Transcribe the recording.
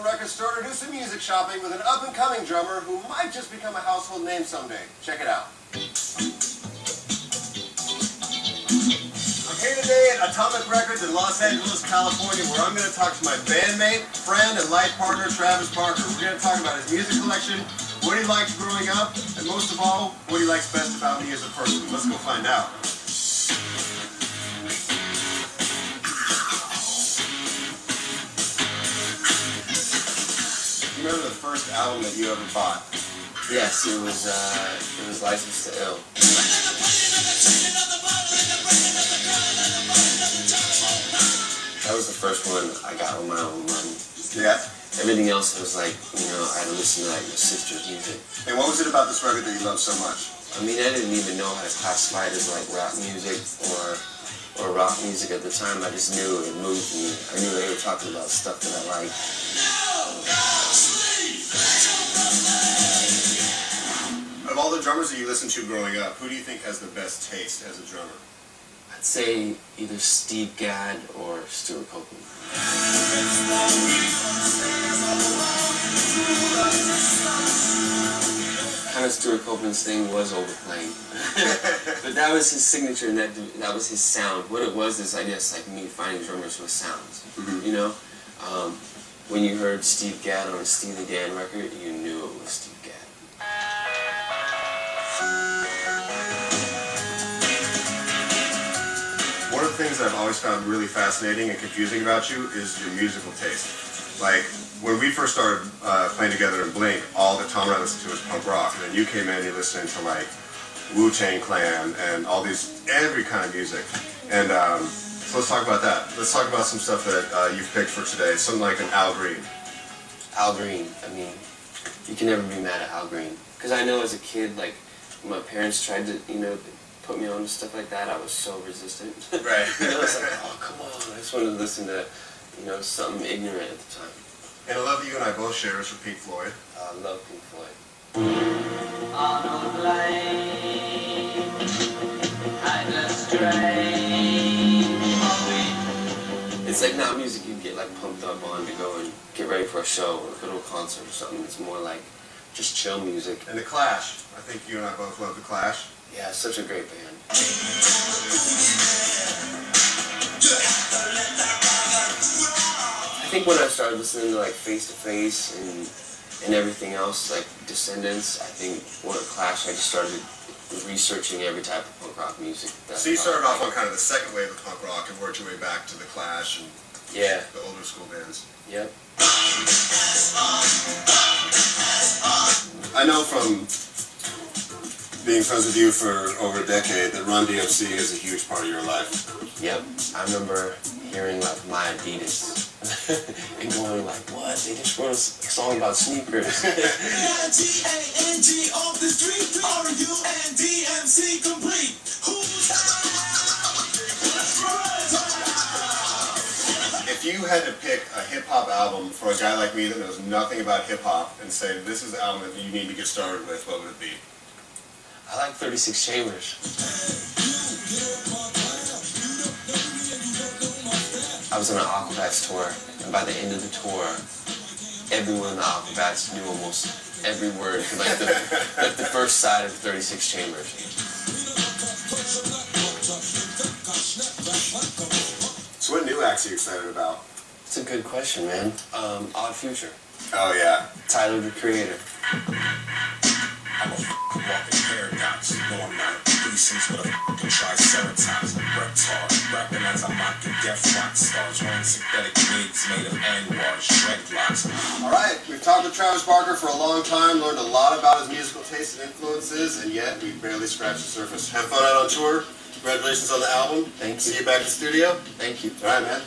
a record store to do some music shopping with an up-and-coming drummer who might just become a household name someday. Check it out. I'm here today at Atomic Records in Los Angeles, California, where I'm going to talk to my bandmate, friend, and life partner, Travis Parker. We're going to talk about his music collection, what he liked growing up, and most of all, what he likes best about me as a person. Let's go find out. Remember the first album that you ever bought? Yes, it was Licensed to Ill. That was the first one I got on my own money. Yeah. Everything else was like, you know, I had to listen to like my sister's music. And what was it about this record that you loved so much? I mean, I didn't even know how to classify it as like rap music or rock music at the time. I just knew it moved me. I knew they were talking about stuff that I liked. Of all the drummers that you listened to growing up, who do you think has the best taste as a drummer? I'd say either Steve Gadd or Stuart Copeland. Kind of Stuart Copeland's thing was overplaying, but that was his signature and that was his sound. What it was is, I guess, like me finding drummers with sounds. You know, when you heard Steve Gadd on a Steely Dan record, you knew it was Steve Gadd. One of the things that I've always found really fascinating and confusing about you is your musical taste. Like, when we first started playing together in Blink, all that Tom and I listened to was punk rock, and then you came in and you're listening to like Wu-Tang Clan and all these, every kind of music. And so let's talk about that. Let's talk about some stuff that you've picked for today, something like an Al Green. Al Green, I mean, you can never be mad at Al Green. Because I know as a kid, like, when my parents tried to, you know, put me on to stuff like that, I was so resistant. Right. You know, it's like, oh, come on. I just wanted to listen to, you know, something ignorant at the time. And I love that you and I both share is for Pink Floyd. I love Pink Floyd. On a plane, kind of strange. It's like not music you get like pumped up on to go and get ready for a show or go to a concert or something. It's more like just chill music. And The Clash. I think you and I both love The Clash. Yeah, it's such a great band. I think when I started listening to like Face to Face and everything else, like Descendants, I think when it Clash, I just started researching every type of punk rock music. So you started off on kind of the second wave of punk rock and worked your way back to The Clash and the older school bands. Yep. I know from being friends with you for over a decade that Run-D.M.C is a huge part of your life. Yep. I remember hearing like My Adidas and going like, what? They just wrote a song about sneakers. G-A-N-G off the street, R-U-N-D-M-C complete. If you had to pick a hip-hop album for a guy like me that knows nothing about hip-hop and say, this is the album that you need to get started with, what would it be? I like 36 Chambers. I was on an Aquabats tour, and by the end of the tour, everyone in the Aquabats knew almost every word to like the first side of 36 Chambers. So what new acts are you excited about? It's a good question, man. Odd Future. Oh yeah. Tyler, the Creator. I'm a walking paradox. No, I'm not a threesomes, but a fucking triceratops. I'm reptile, rapping as I'm mocking death rock stars, wearing synthetic wigs made of anwars, dreadlocks. Alright, we've talked with Travis Parker for a long time, learned a lot about his musical tastes and influences, and yet we've barely scratched the surface. Have fun out on tour. Congratulations on the album. Thank you. See you back in the studio. Thank you. Alright, man.